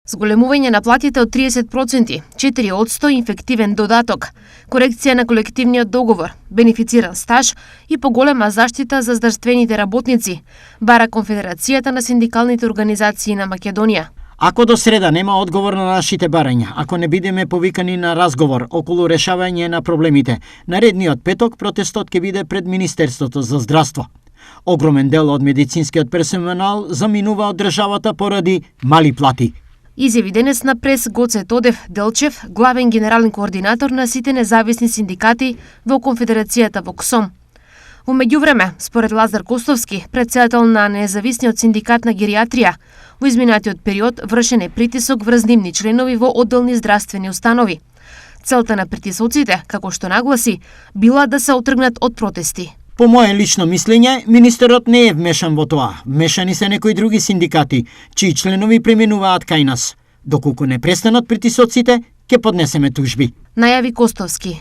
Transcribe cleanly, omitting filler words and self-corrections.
Зголемување на платите од 30%, 4% инфективен додаток, корекција на колективниот договор, бенефициран стаж и поголема заштита за здравствените работници, бара Конфедерацијата на синдикалните организации на Македонија. Ако до среда нема одговор на нашите барања, ако не бидеме повикани на разговор околу решавање на проблемите, наредниот петок протестот ќе биде пред Министерството за здравство. Огромен дел од медицинскиот персонал заминува од државата поради мали плати. Изјави денес на прес Гоце Тодев Делчев, главен генерален координатор на сите независни синдикати во Конфедерацијата во КСОМ. Во меѓувреме, според Лазар Костовски, претседател на независниот синдикат на гериатрија, во изминатиот период вршен е притисок врз нивни членови во одделни здравствени установи. Целта на притисоците, како што нагласи, била да се отргнат од протести. По мое лично мислење, министерот не е вмешан во тоа. Вмешани се некои други синдикати, чии членови преминуваат кај нас. Доколку не престанат притисоците, ќе поднесеме тужби, најави Костовски.